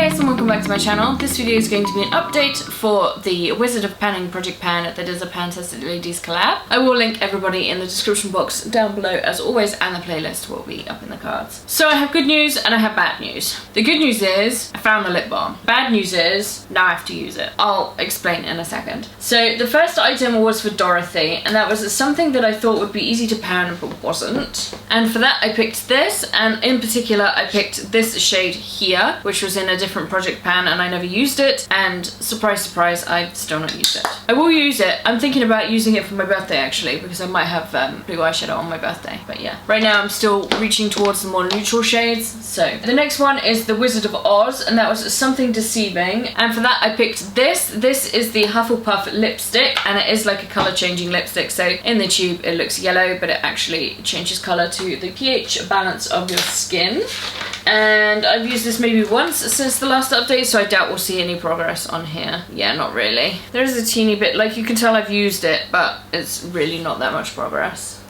Hey guys and welcome back to my channel. This video is going to be an update for the Wizard of Panning Project Pan that is a PANtastic Ladies collab. I will link everybody in the description box down below as always, and the playlist will be up in the cards. So I have good news and I have bad news. The good news is I found the lip balm. Bad news is now I have to use it. I'll explain in a second. So the first item was for Dorothy, and that was something that I thought would be easy to pan but wasn't. And for that I picked this, and in particular I picked this shade here, which was in a different project pan and I never used it, and surprise surprise, I've still not used it. I will use it. I'm thinking about using it for my birthday actually, because I might have blue eyeshadow on my birthday, but yeah. Right now I'm still reaching towards the more neutral shades. So the next one is the Wizard of Oz, and that was Something Deceiving, and for that I picked this. This is the Hufflepuff lipstick, and it is like a colour changing lipstick, so in the tube it looks yellow but it actually changes colour to the pH balance of your skin. And I've used this maybe once since the last update, so I doubt we'll see any progress on here. Yeah, not really. There is a teeny bit, like you can tell I've used it, but it's really not that much progress.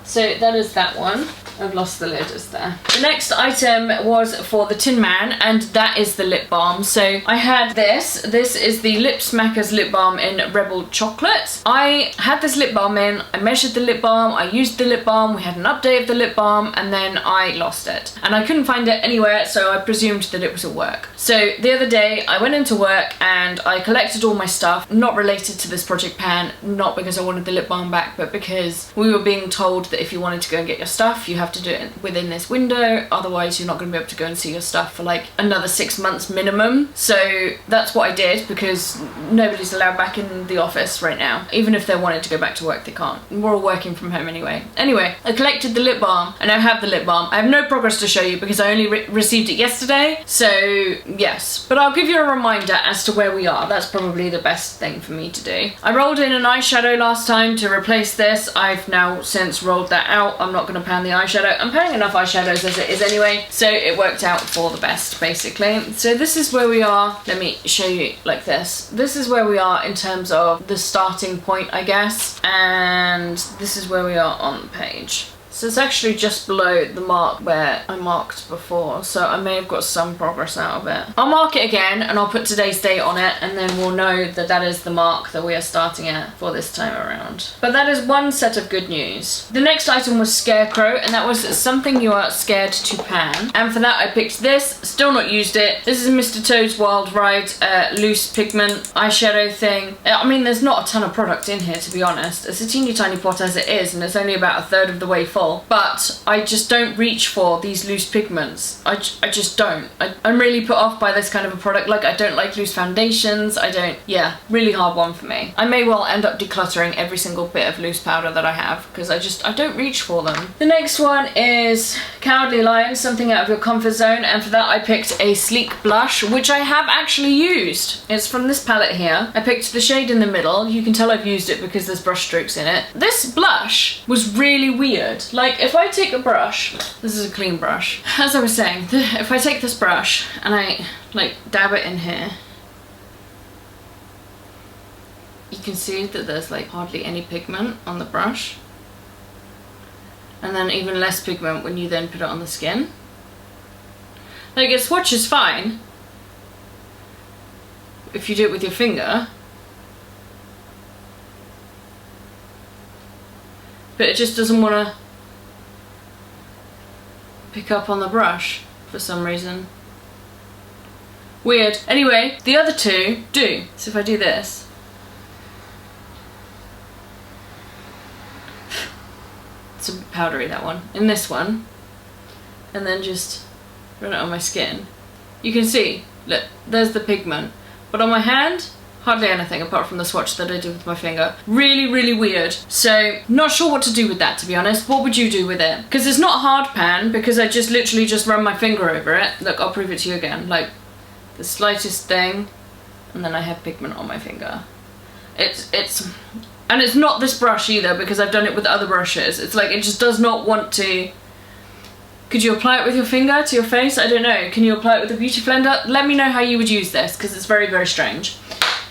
So that is that one. I've lost the lid, it's there. The next item was for the Tin Man, and that is the lip balm. So I had this. This is the Lip Smackers lip balm in Rebel Chocolate. I had this lip balm in, I measured the lip balm, I used the lip balm, we had an update of the lip balm, and then I lost it. And I couldn't find it anywhere, so I presumed that it was at work. So the other day I went into work and I collected all my stuff, not related to this project pan, not because I wanted the lip balm back, but because we were being told that if you wanted to go and get your stuff, you have to do it within this window, otherwise you're not going to be able to go and see your stuff for like another 6 months minimum. So that's what I did, because nobody's allowed back in the office right now. Even if they wanted to go back to work, they can't. We're all working from home anyway. Anyway, I collected the lip balm and I have the lip balm. I have no progress to show you because I only received it yesterday, so yes. But I'll give you a reminder as to where we are. That's probably the best thing for me to do. I rolled in an eyeshadow last time to replace this. I've now since rolled that out. I'm not going to pan the eyeshadow. I'm panning enough eyeshadows as it is anyway, so it worked out for the best basically. So this is where we are. Let me show you like this. This is where we are in terms of the starting point, I guess, and this is where we are on the page. So it's actually just below the mark where I marked before, so I may have got some progress out of it. I'll mark it again and I'll put today's date on it, and then we'll know that that is the mark that we are starting at for this time around. But that is one set of good news. The next item was Scarecrow, and that was Something You Are Scared to Pan. And for that I picked this, still not used it. This is Mr. Toad's Wild Ride loose pigment eyeshadow thing. I mean, there's not a ton of product in here, to be honest. It's a teeny tiny pot as it is, and it's only about a third of the way full. But I just don't reach for these loose pigments. I just don't. I'm really put off by this kind of a product. Like, I don't like loose foundations. Yeah, really hard one for me. I may well end up decluttering every single bit of loose powder that I have, because I don't reach for them. The next one is Cowardly Lion, Something Out of Your Comfort Zone, and for that I picked a sleek blush, which I have actually used. It's from this palette here. I picked the shade in the middle. You can tell I've used it because there's brush strokes in it. This blush was really weird. Like, if I take a brush, this is a clean brush, as I was saying, if I take this brush and I like dab it in here, you can see that there's like hardly any pigment on the brush, and then even less pigment when you then put it on the skin. Like, it swatches fine if you do it with your finger, but it just doesn't want to pick up on the brush for some reason. Weird. Anyway, the other two do. So if I do this, it's a bit powdery, that one. In this one, and then just run it on my skin, you can see, look, there's the pigment. But on my hand, hardly anything apart from the swatch that I did with my finger. Really, really weird. So, not sure what to do with that, to be honest. What would you do with it? Because it's not a hard pan, because I just literally just run my finger over it. Look, I'll prove it to you again. Like, the slightest thing, and then I have pigment on my finger. And it's not this brush either, because I've done it with other brushes. It's like, it just does not want to. Could you apply it with your finger to your face? I don't know. Can you apply it with a beauty blender? Let me know how you would use this, because it's very, very strange.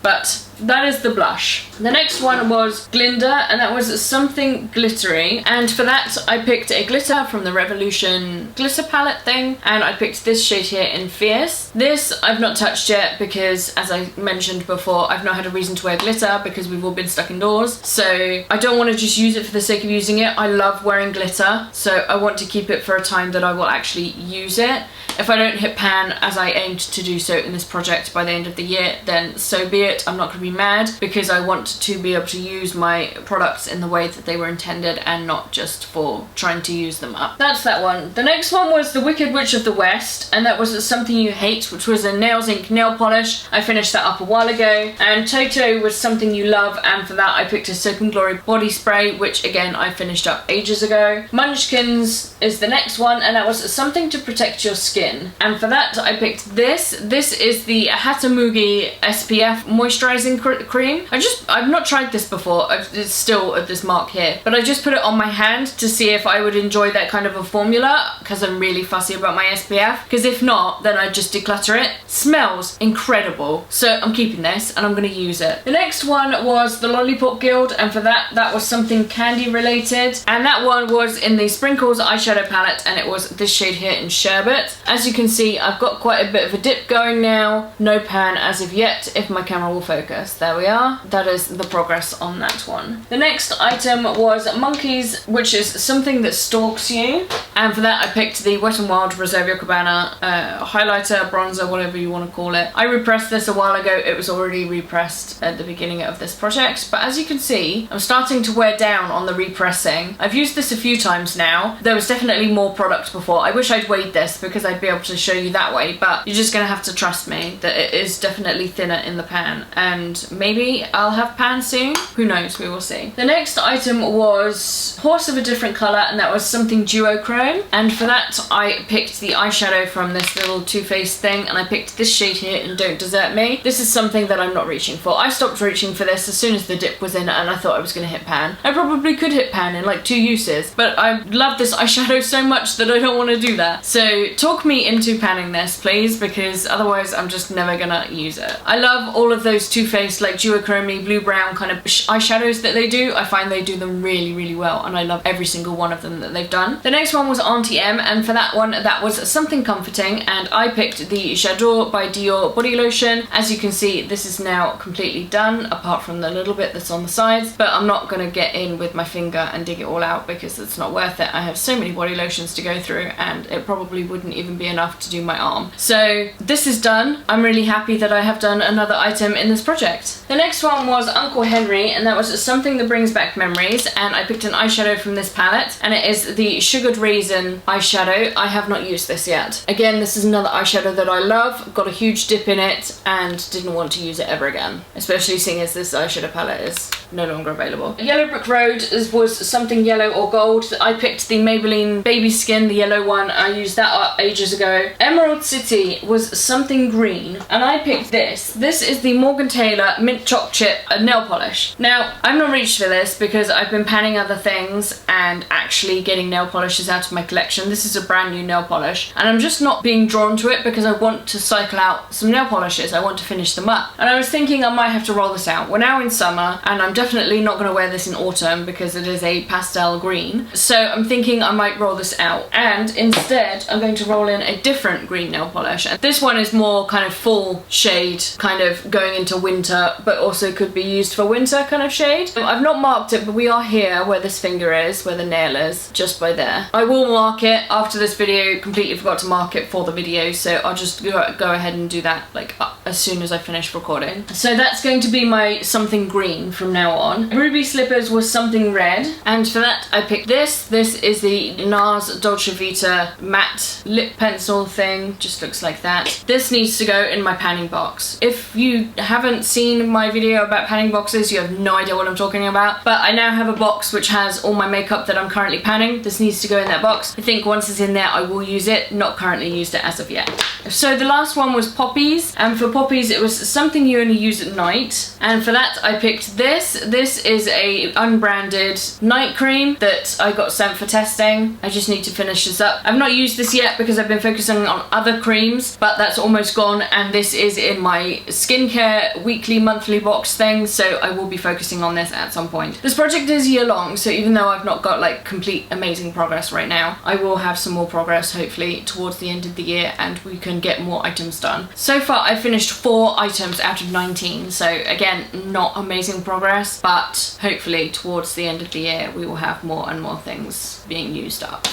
But that is the blush. The next one was Glinda, and that was something glittery, and for that I picked a glitter from the Revolution glitter palette thing, and I picked this shade here in Fierce. This I've not touched yet because, as I mentioned before, I've not had a reason to wear glitter because we've all been stuck indoors, so I don't want to just use it for the sake of using it. I love wearing glitter, so I want to keep it for a time that I will actually use it. If I don't hit pan as I aimed to do so in this project by the end of the year, then so be it. I'm not going to be mad because I want to be able to use my products in the way that they were intended and not just for trying to use them up. That's that one. The next one was the Wicked Witch of the West, and that was Something You Hate, which was a Nails Inc nail polish. I finished that up a while ago. And Toto was Something You Love, and for that I picked a Soap and Glory body spray, which again I finished up ages ago. Munchkins is the next one, and that was Something to Protect Your Skin. And for that I picked this. This is the Hatamugi SPF moisturizing cream. I've not tried this before. It's still at this mark here, but I just put it on my hand to see if I would enjoy that kind of a formula because I'm really fussy about my SPF, because if not then I just declutter it. Smells incredible, so I'm keeping this and I'm going to use it. The next one was the Lollipop Guild, and for that was something candy related, and that one was in the Sprinkles eyeshadow palette, and it was this shade here in Sherbet. As you can see, I've got quite a bit of a dip going now. No pan as of yet, if my camera will focus. There we are. That is the progress on that one. The next item was Monkeys, which is Something That Stalks You. And for that I picked the Wet n Wild Reserve Cabana highlighter, bronzer, whatever you want to call it. I repressed this a while ago. It was already repressed at the beginning of this project. But as you can see, I'm starting to wear down on the repressing. I've used this a few times now. There was definitely more product before. I wish I'd weighed this because I'd be able to show you that way, but you're just gonna have to trust me that it is definitely thinner in the pan, and maybe I'll have pan soon. Who knows, we will see. The next item was Horse of a Different Colour, and that was something duochrome, and for that I picked the eyeshadow from this little Too Faced thing, and I picked this shade here in Don't Desert Me. This is something that I'm not reaching for. I stopped reaching for this as soon as the dip was in and I thought I was gonna hit pan. I probably could hit pan in like 2 uses, but I love this eyeshadow so much that I don't want to do that. So talk me into panning this, please, because otherwise I'm just never gonna use it. I love all of those Too Faced like duochrome blue brown kind of eyeshadows that they do. I find they do them really well, and I love every single one of them that they've done. The next one was Auntie M, and for that one that was Something Comforting, and I picked the J'adore by Dior body lotion. As you can see, this is now completely done apart from the little bit that's on the sides, but I'm not gonna get in with my finger and dig it all out because it's not worth it. I have so many body lotions to go through and it probably wouldn't even be enough to do my arm. So this is done. I'm really happy that I have done another item in this project. The next one was Uncle Henry, and that was Something That Brings Back Memories, and I picked an eyeshadow from this palette, and it is the Sugared Raisin eyeshadow. I have not used this yet. Again, this is another eyeshadow that I love. Got a huge dip in it and didn't want to use it ever again, especially seeing as this eyeshadow palette is no longer available. Yellow Brick Road was Something Yellow or Gold. I picked the Maybelline Baby Skin, the yellow one. I used that ages ago. Emerald City was Something Green, and I picked this. This is the Morgan Taylor Mint Choc Chip nail polish. Now, I've not reached for this because I've been panning other things and actually getting nail polishes out of my collection. This is a brand new nail polish, and I'm just not being drawn to it because I want to cycle out some nail polishes. I want to finish them up. And I was thinking I might have to roll this out. We're now in summer, and I'm definitely not going to wear this in autumn because it is a pastel green. So I'm thinking I might roll this out, and instead I'm going to roll in a different green nail polish. And this one is more kind of full shade, kind of going into winter, but also could be used for winter kind of shade. I've not marked it, but we are here where this finger is, where the nail is, just by there. I will mark it after this video. Completely forgot to mark it for the video, so I'll just go ahead and do that like as soon as I finish recording. So that's going to be my Something Green from now on. Ruby Slippers was Something Red, and for that I picked this. This is the NARS Dolce Vita matte lip pencil thing, just looks like that. This needs to go in my panning box. If you haven't seen my video about panning boxes, you have no idea what I'm talking about, but I now have a box which has all my makeup that I'm currently panning. This needs to go in that box. I think once it's in there I will use it, not currently used it as of yet. So the last one was Poppies, and for Poppies it was Something You Only Use at Night, and for that I picked this. This is a unbranded night cream that I got sent for testing. I just need to finish this up. I've not used this yet because I've been focusing on other creams, but that's almost gone, and this is in my skincare week weekly, monthly box thing, so I will be focusing on this at some point. This project is year long, so even though I've not got like complete amazing progress right now, I will have some more progress hopefully towards the end of the year and we can get more items done. So far I've finished 4 items out of 19, so again, not amazing progress, but hopefully towards the end of the year we will have more and more things being used up.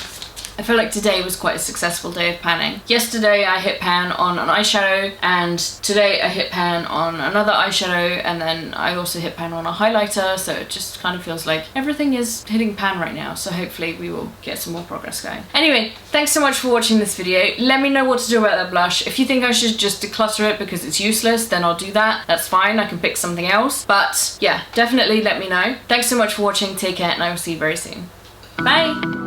I feel like today was quite a successful day of panning. Yesterday I hit pan on an eyeshadow, and today I hit pan on another eyeshadow, and then I also hit pan on a highlighter, so it just kind of feels like everything is hitting pan right now, so hopefully we will get some more progress going. Anyway, thanks so much for watching this video. Let me know what to do about that blush. If you think I should just declutter it because it's useless, then I'll do that. That's fine, I can pick something else. But yeah, definitely let me know. Thanks so much for watching, take care, and I will see you very soon. Bye!